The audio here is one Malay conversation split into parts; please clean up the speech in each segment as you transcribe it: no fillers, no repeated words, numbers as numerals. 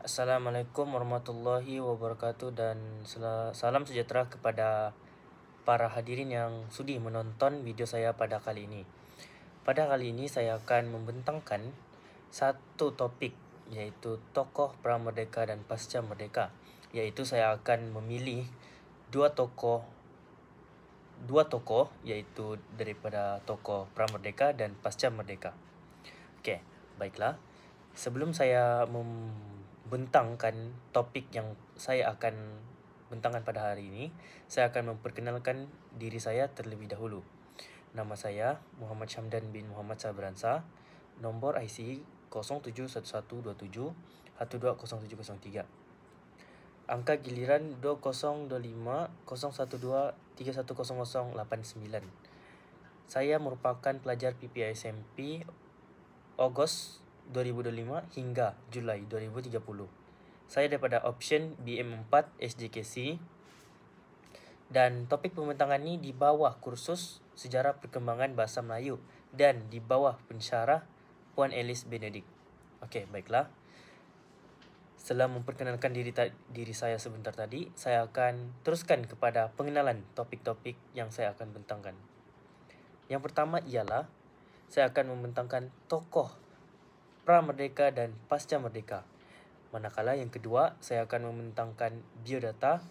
Assalamualaikum warahmatullahi wabarakatuh dan salam sejahtera kepada para hadirin yang sudi menonton video saya pada kali ini. Pada kali ini saya akan membentangkan satu topik, iaitu tokoh pra-merdeka dan pasca merdeka. Iaitu saya akan memilih dua tokoh iaitu daripada tokoh pra-merdeka dan pasca merdeka. Okey, baiklah. Sebelum saya membentangkan topik yang saya akan bentangkan pada hari ini, saya akan memperkenalkan diri saya terlebih dahulu. Nama saya Muhammad Syamdan bin Muhammad Sabransa. Nombor IC 071127120703. Angka giliran 202501231089. Saya merupakan pelajar PPISMP Ogos 2025 hingga Julai 2030. Saya daripada option BM4 SJKC dan topik pembentangan ini di bawah kursus Sejarah Perkembangan Bahasa Melayu dan di bawah pensyarah Puan Alice Benedict. Okey, baiklah. Setelah memperkenalkan diri saya sebentar tadi, saya akan teruskan kepada pengenalan topik-topik yang saya akan bentangkan. Yang pertama ialah saya akan membentangkan tokoh pra-merdeka dan pasca merdeka. Manakala yang kedua, saya akan membentangkan biodata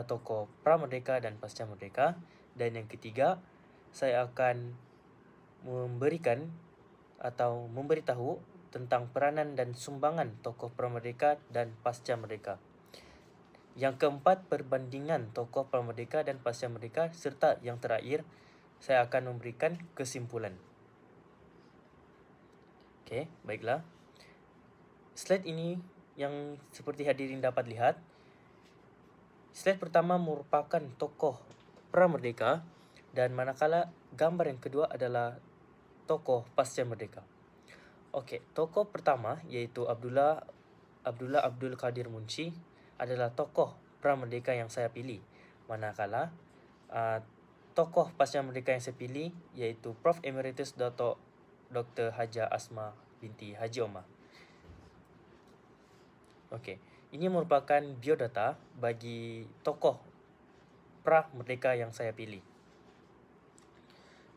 tokoh pra-merdeka dan pasca merdeka. Dan yang ketiga, saya akan memberitahu tentang peranan dan sumbangan tokoh pra-merdeka dan pasca merdeka. Yang keempat, perbandingan tokoh pra-merdeka dan pasca merdeka, serta yang terakhir, saya akan memberikan kesimpulan. Okey, baiklah. Slide ini yang seperti hadirin dapat lihat, slide pertama merupakan tokoh pra-merdeka dan manakala gambar yang kedua adalah tokoh pasca merdeka. Okey, tokoh pertama iaitu Abdullah Abdul Qadir Munshi adalah tokoh pra-merdeka yang saya pilih. Manakala tokoh pasca merdeka yang saya pilih iaitu Prof Emeritus Dr. Haja Asma binti Haji Omar. Okey, ini merupakan biodata bagi tokoh pra-merdeka yang saya pilih.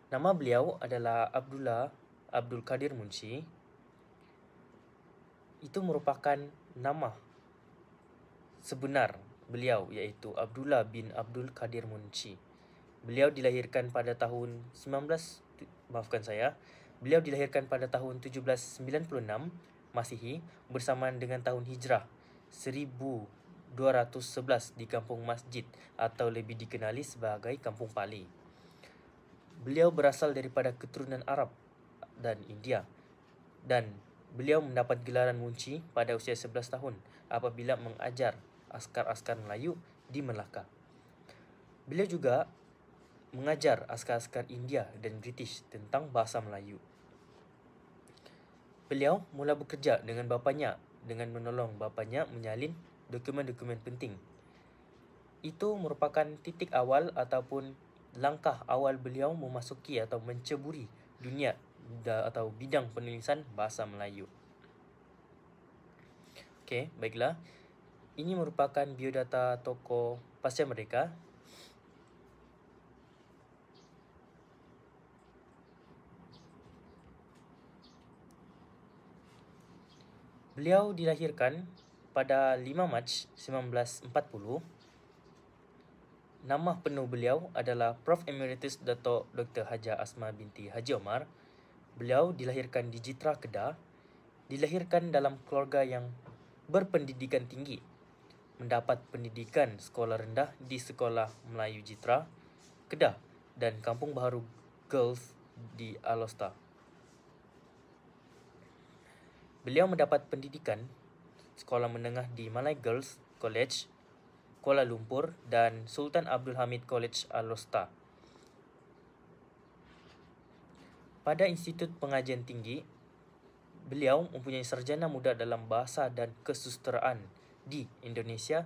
Nama beliau adalah Abdullah Abdul Qadir Munshi. Itu merupakan nama sebenar beliau, iaitu Abdullah bin Abdul Qadir Munshi. Beliau dilahirkan pada tahun Beliau dilahirkan pada tahun 1796 Masihi bersamaan dengan tahun Hijrah 1211 di Kampung Masjid atau lebih dikenali sebagai Kampung Pali. Beliau berasal daripada keturunan Arab dan India dan beliau mendapat gelaran Munshi pada usia 11 tahun apabila mengajar askar-askar Melayu di Melaka. Beliau juga mengajar askar-askar India dan British tentang bahasa Melayu. Beliau mula bekerja dengan bapanya dengan menolong bapanya menyalin dokumen-dokumen penting. Itu merupakan titik awal ataupun langkah awal beliau memasuki atau menceburi dunia atau bidang penulisan bahasa Melayu. Okey, baiklah. Ini merupakan biodata tokoh pasca merdeka. Beliau dilahirkan pada 5 Mac 1940. Nama penuh beliau adalah Prof Emeritus Dato' Dr. Haja Asma binti Haji Omar. Beliau dilahirkan di Jitra, Kedah. Dilahirkan dalam keluarga yang berpendidikan tinggi. Mendapat pendidikan sekolah rendah di Sekolah Melayu Jitra, Kedah dan Kampung Baharu Girls di Alostar. Beliau mendapat pendidikan sekolah menengah di Malay Girls College, Kuala Lumpur dan Sultan Abdul Hamid College, Alostar. Pada Institut Pengajian Tinggi, beliau mempunyai sarjana muda dalam bahasa dan kesusasteraan di Indonesia.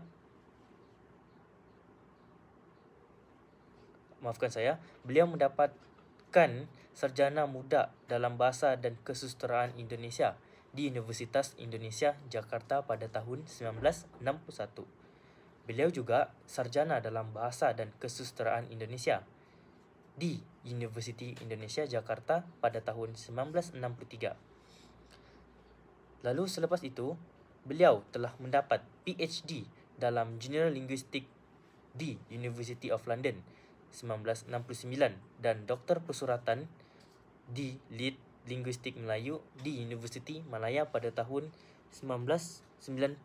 Beliau mendapatkan sarjana muda dalam bahasa dan kesusasteraan Indonesia di Universitas Indonesia Jakarta pada tahun 1961. Beliau juga sarjana dalam Bahasa dan Kesusasteraan Indonesia di Universiti Indonesia Jakarta pada tahun 1963. Lalu selepas itu, beliau telah mendapat PhD dalam General Linguistics di University of London 1969 dan Doktor Persuratan di Linguistik Melayu di Universiti Malaya pada tahun 1996.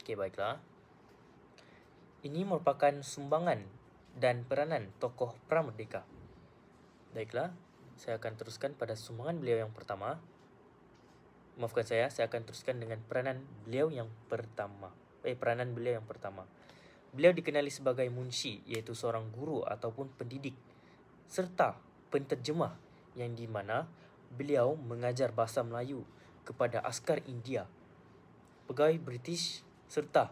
Okey, baiklah. Ini merupakan sumbangan dan peranan tokoh pra-merdeka. Baiklah, saya akan teruskan pada sumbangan beliau yang pertama. Maafkan saya akan teruskan dengan peranan beliau yang pertama. Beliau dikenali sebagai munshi, iaitu seorang guru ataupun pendidik, serta penterjemah yang di mana beliau mengajar bahasa Melayu kepada askar India, pegawai British, serta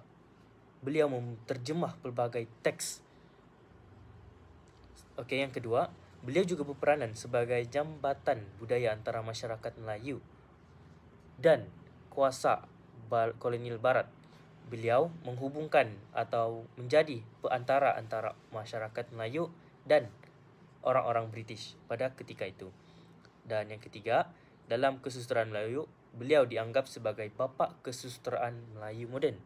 beliau menterjemah pelbagai teks. Okey, yang kedua, beliau juga berperanan sebagai jambatan budaya antara masyarakat Melayu dan kuasa kolonial barat. Beliau menghubungkan atau menjadi perantara antara masyarakat Melayu dan orang-orang British pada ketika itu. Dan yang ketiga, dalam kesusasteraan Melayu, beliau dianggap sebagai bapa kesusasteraan Melayu moden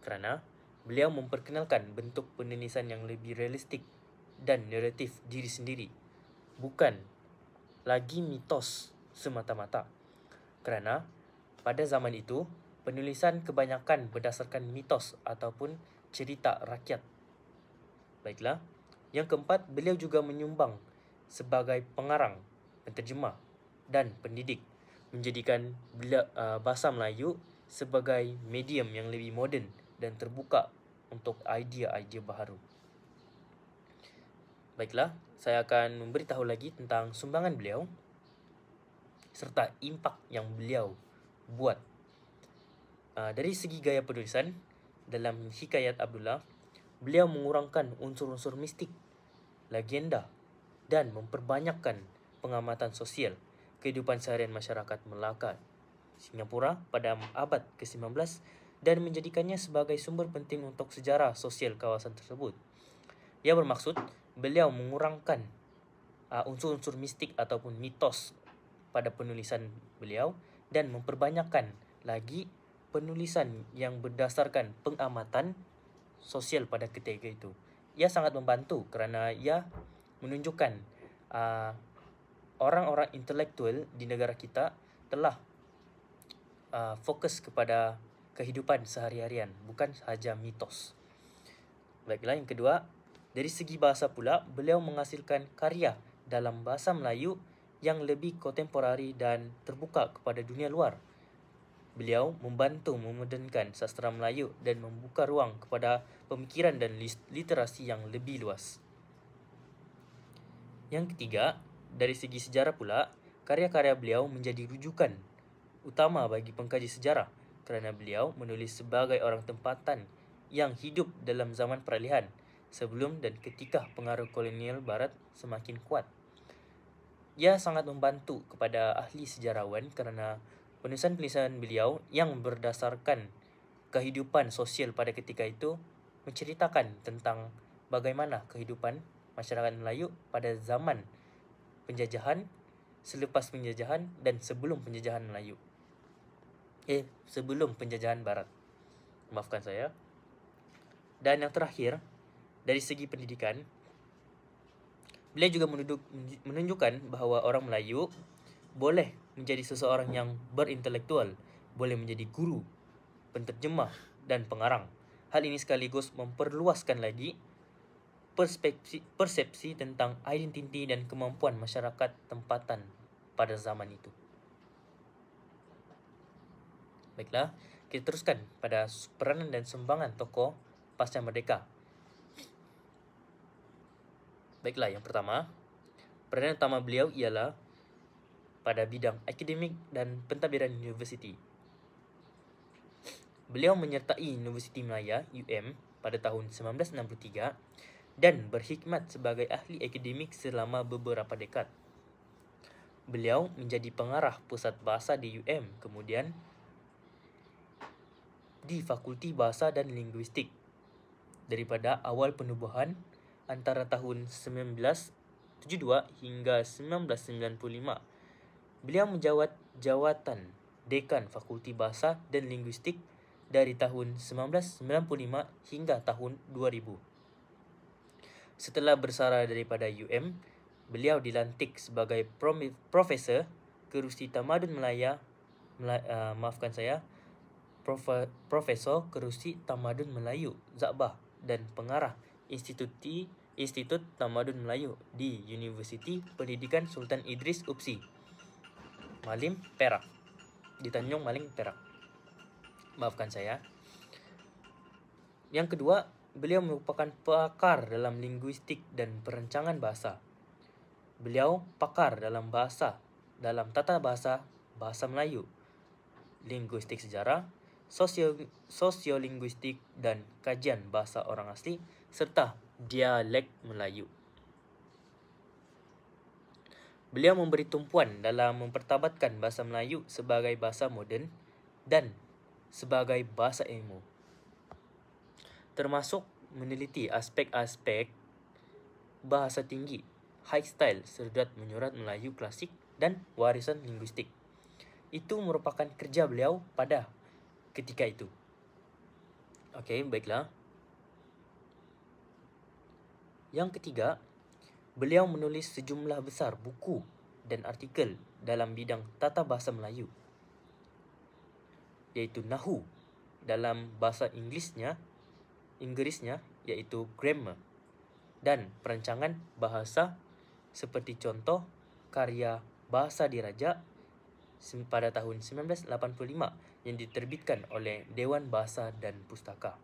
kerana beliau memperkenalkan bentuk penulisan yang lebih realistik dan naratif diri sendiri, bukan lagi mitos semata-mata. Kerana pada zaman itu, penulisan kebanyakan berdasarkan mitos ataupun cerita rakyat. Baiklah. Yang keempat, beliau juga menyumbang sebagai pengarang, penterjemah dan pendidik, menjadikan bahasa Melayu sebagai medium yang lebih moden dan terbuka untuk idea-idea baharu. Baiklah, saya akan memberitahu lagi tentang sumbangan beliau serta impak yang beliau buat. Dari segi gaya penulisan, dalam Hikayat Abdullah, beliau mengurangkan unsur-unsur mistik, legenda dan memperbanyakkan pengamatan sosial kehidupan seharian masyarakat Melaka Singapura pada abad ke-19 dan menjadikannya sebagai sumber penting untuk sejarah sosial kawasan tersebut. Ia bermaksud beliau mengurangkan unsur-unsur mistik ataupun mitos pada penulisan beliau dan memperbanyakkan lagi penulisan yang berdasarkan pengamatan sosial pada ketika itu. Ia sangat membantu kerana ia menunjukkan orang-orang intelektual di negara kita telah fokus kepada kehidupan sehari-harian, bukan sahaja mitos. Baiklah, yang kedua, dari segi bahasa pula, beliau menghasilkan karya dalam bahasa Melayu yang lebih kontemporari dan terbuka kepada dunia luar. Beliau membantu memodernkan sastra Melayu dan membuka ruang kepada pemikiran dan literasi yang lebih luas. Yang ketiga, dari segi sejarah pula, karya-karya beliau menjadi rujukan utama bagi pengkaji sejarah kerana beliau menulis sebagai orang tempatan yang hidup dalam zaman peralihan sebelum dan ketika pengaruh kolonial barat semakin kuat. Ia sangat membantu kepada ahli sejarawan kerana penulisan-penulisan beliau yang berdasarkan kehidupan sosial pada ketika itu menceritakan tentang bagaimana kehidupan masyarakat Melayu pada zaman penjajahan, selepas penjajahan dan sebelum penjajahan Melayu. Sebelum penjajahan barat. Maafkan saya. Dan yang terakhir, dari segi pendidikan, beliau juga menunjukkan bahawa orang Melayu boleh menjadi seseorang yang berintelektual, boleh menjadi guru, penterjemah dan pengarang. Hal ini sekaligus memperluaskan lagi persepsi tentang identiti dan kemampuan masyarakat tempatan pada zaman itu. Baiklah, kita teruskan pada peranan dan sumbangan tokoh pasca merdeka. Baiklah, yang pertama, peranan utama beliau ialah pada bidang akademik dan pentadbiran universiti. Beliau menyertai Universiti Malaya UM pada tahun 1963 dan berkhidmat sebagai ahli akademik selama beberapa dekad. Beliau menjadi pengarah pusat bahasa di UM, kemudian di Fakulti Bahasa dan Linguistik daripada awal penubuhan antara tahun 1972 hingga 1995. Beliau menjawat jawatan Dekan Fakulti Bahasa dan Linguistik dari tahun 1995 hingga tahun 2000. Setelah bersara daripada UM, beliau dilantik sebagai Profesor Kerusi Tamadun Profesor Kerusi Tamadun Melayu Zabah dan pengarah Institut Tamadun Melayu di Universiti Pendidikan Sultan Idris UPSI, Malim, Perak, di Tanjung Maling, Perak. Yang kedua, beliau merupakan pakar dalam linguistik dan perancangan bahasa. Beliau pakar dalam tata bahasa, bahasa Melayu, linguistik sejarah, sosiolinguistik dan kajian bahasa orang asli serta dialek Melayu. Beliau memberi tumpuan dalam mempertabatkan bahasa Melayu sebagai bahasa moden dan sebagai bahasa ilmu, termasuk meneliti aspek-aspek bahasa tinggi, high style, serdat menyurat Melayu klasik dan warisan linguistik. Itu merupakan kerja beliau pada ketika itu. Okey, baiklah. Yang ketiga, beliau menulis sejumlah besar buku dan artikel dalam bidang tata bahasa Melayu, iaitu Nahu, dalam bahasa Inggerisnya iaitu grammar, dan perancangan bahasa seperti contoh karya Bahasa Diraja pada tahun 1985 yang diterbitkan oleh Dewan Bahasa dan Pustaka.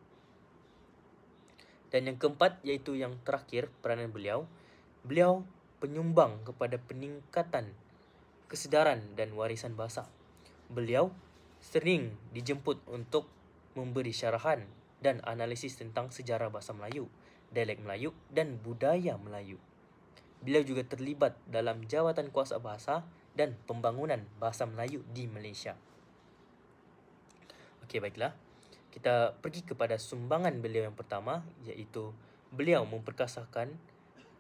Dan yang keempat, iaitu yang terakhir, peranan beliau penyumbang kepada peningkatan kesedaran dan warisan bahasa. Beliau sering dijemput untuk memberi syarahan dan analisis tentang sejarah bahasa Melayu, dialek Melayu dan budaya Melayu. Beliau juga terlibat dalam jawatan kuasa bahasa dan pembangunan bahasa Melayu di Malaysia. Okey, baiklah. Kita pergi kepada sumbangan beliau yang pertama, iaitu beliau memperkasakan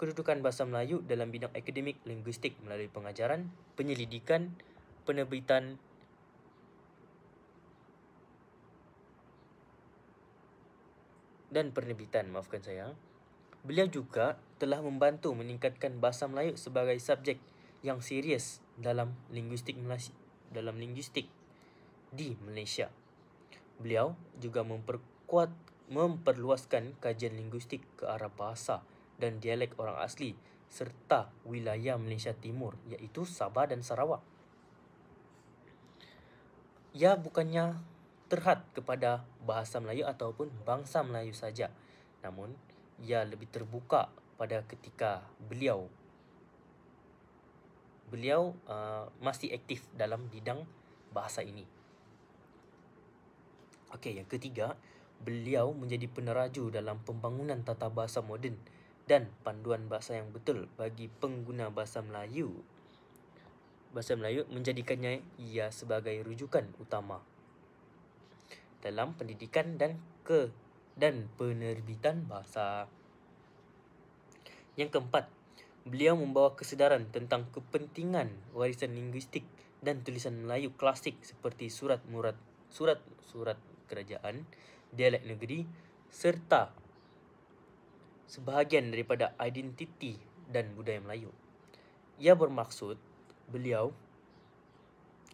kedudukan bahasa Melayu dalam bidang akademik linguistik melalui pengajaran, penyelidikan, penerbitan dan penerbitan, maafkan saya. Beliau juga telah membantu meningkatkan bahasa Melayu sebagai subjek yang serius dalam linguistik di Malaysia. Beliau juga memperluaskan kajian linguistik ke arah bahasa dan dialek orang asli serta wilayah Malaysia Timur, iaitu Sabah dan Sarawak. Ia bukannya terhad kepada bahasa Melayu ataupun bangsa Melayu saja, namun ia lebih terbuka pada ketika beliau masih aktif dalam bidang bahasa ini. Okey, yang ketiga, beliau menjadi peneraju dalam pembangunan tata bahasa moden dan panduan bahasa yang betul bagi pengguna bahasa Melayu. Bahasa Melayu menjadikannya ia sebagai rujukan utama dalam pendidikan dan penerbitan bahasa. Yang keempat, beliau membawa kesedaran tentang kepentingan warisan linguistik dan tulisan Melayu klasik seperti surat kerajaan, dialek negeri serta sebahagian daripada identiti dan budaya Melayu. Ia bermaksud beliau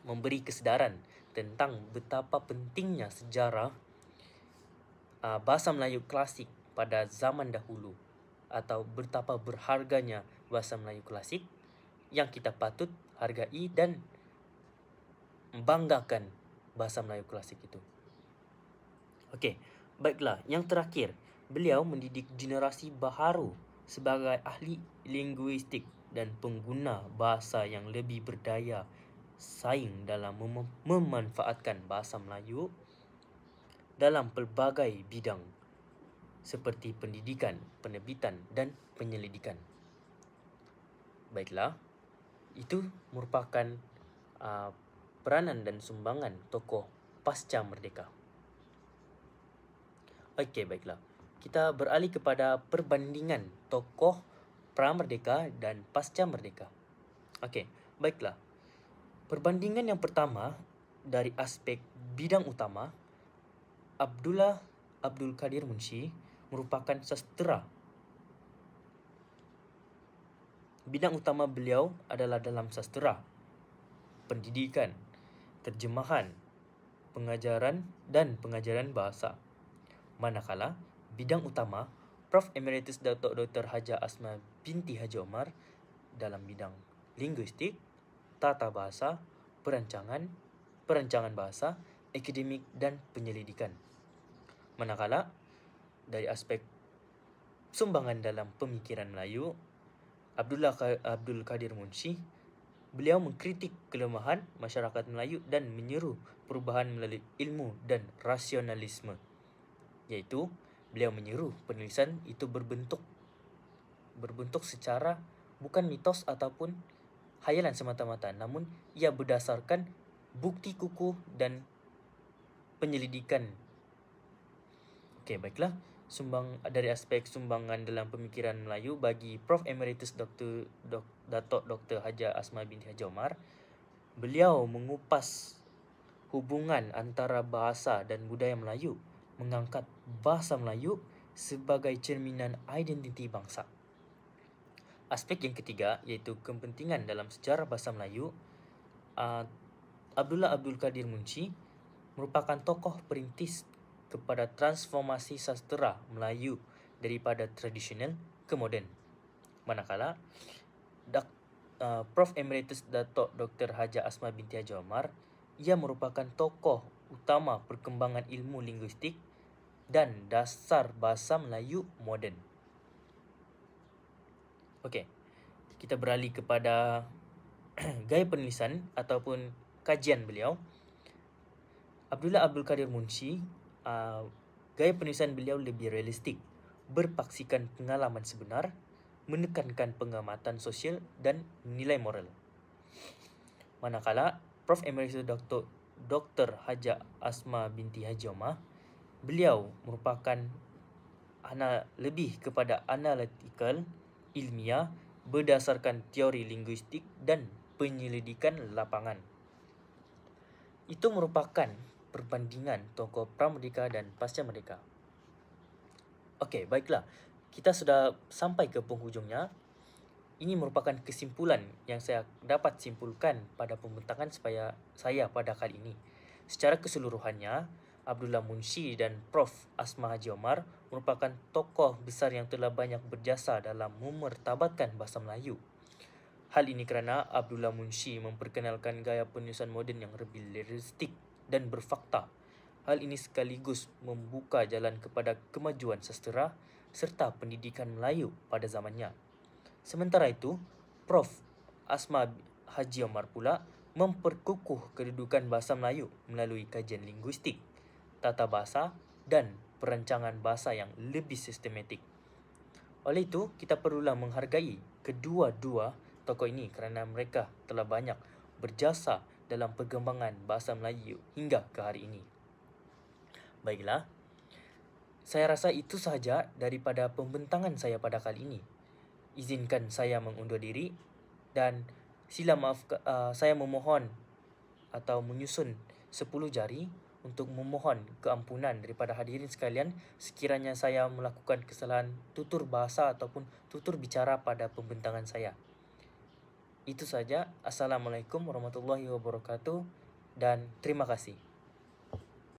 memberi kesedaran tentang betapa pentingnya sejarah bahasa Melayu klasik pada zaman dahulu, atau betapa berharganya bahasa Melayu klasik yang kita patut hargai dan banggakan bahasa Melayu klasik itu. Okey, baiklah. Yang terakhir, beliau mendidik generasi baharu sebagai ahli linguistik dan pengguna bahasa yang lebih berdaya saing dalam memanfaatkan bahasa Melayu dalam pelbagai bidang seperti pendidikan, penerbitan dan penyelidikan. Baiklah. Itu merupakan peranan dan sumbangan tokoh pasca merdeka. Okey, baiklah. Kita beralih kepada perbandingan tokoh pra-merdeka dan pasca merdeka. Okey, baiklah. Perbandingan yang pertama dari aspek bidang utama, Abdullah Abdul Kadir Munshi merupakan sastera. Bidang utama beliau adalah dalam sastera, pendidikan, terjemahan, pengajaran dan pengajaran bahasa. Manakala bidang utama Prof Emeritus Datuk Dr. Haja Asma binti Haji Omar dalam bidang linguistik, tata bahasa, perancangan bahasa, akademik dan penyelidikan. Manakala dari aspek sumbangan dalam pemikiran Melayu, Abdul Kadir Munshi, beliau mengkritik kelemahan masyarakat Melayu dan menyeru perubahan melalui ilmu dan rasionalisme. Iaitu, beliau menyeru penulisan itu berbentuk secara bukan mitos ataupun hayalan semata-mata, namun ia berdasarkan bukti kukuh dan penyelidikan. Okey, baiklah. Dari aspek sumbangan dalam pemikiran Melayu bagi Prof Emeritus Datuk Dr. Haja Asma binti Haji Omar, beliau mengupas hubungan antara bahasa dan budaya Melayu, mengangkat bahasa Melayu sebagai cerminan identiti bangsa. Aspek yang ketiga iaitu kepentingan dalam sejarah bahasa Melayu, Abdullah Abdul Kadir Munshi merupakan tokoh perintis kepada transformasi sastera Melayu daripada tradisional ke moden. Manakala Prof Emeritus Datuk Dr. Haja Asma binti Haji Omar, ia merupakan tokoh utama perkembangan ilmu linguistik dan dasar bahasa Melayu moden. Okey, kita beralih kepada gaya penulisan ataupun kajian beliau. Abdullah Abdul Kadir Munshi, gaya penulisan beliau lebih realistik, berpaksikan pengalaman sebenar, menekankan pengamatan sosial dan nilai moral. Manakala Prof Emeritus Dr. Haja Asma binti Haji Omar, beliau merupakan lebih kepada analytical, ilmiah, berdasarkan teori linguistik dan penyelidikan lapangan. Itu merupakan perbandingan tokoh pra-merdeka dan pasca merdeka. Okey, baiklah. Kita sudah sampai ke penghujungnya. Ini merupakan kesimpulan yang saya dapat simpulkan pada pembentangan saya pada kali ini. Secara keseluruhannya, Abdullah Munshi dan Prof Asma Haji Omar merupakan tokoh besar yang telah banyak berjasa dalam memertabatkan bahasa Melayu. Hal ini kerana Abdullah Munshi memperkenalkan gaya penulisan moden yang lebih realistik dan berfakta. Hal ini sekaligus membuka jalan kepada kemajuan sastera serta pendidikan Melayu pada zamannya. Sementara itu, Prof Asma Haji Omar pula memperkukuh kedudukan bahasa Melayu melalui kajian linguistik, tata bahasa dan perancangan bahasa yang lebih sistematik. Oleh itu, kita perlulah menghargai kedua-dua tokoh ini kerana mereka telah banyak berjasa dalam perkembangan bahasa Melayu hingga ke hari ini. Baiklah, saya rasa itu sahaja daripada pembentangan saya pada kali ini. Izinkan saya mengundur diri dan saya memohon atau menyusun 10 jari untuk memohon keampunan daripada hadirin sekalian sekiranya saya melakukan kesalahan tutur bahasa ataupun tutur bicara pada pembentangan saya. Itu saja. Assalamualaikum warahmatullahi wabarakatuh dan terima kasih.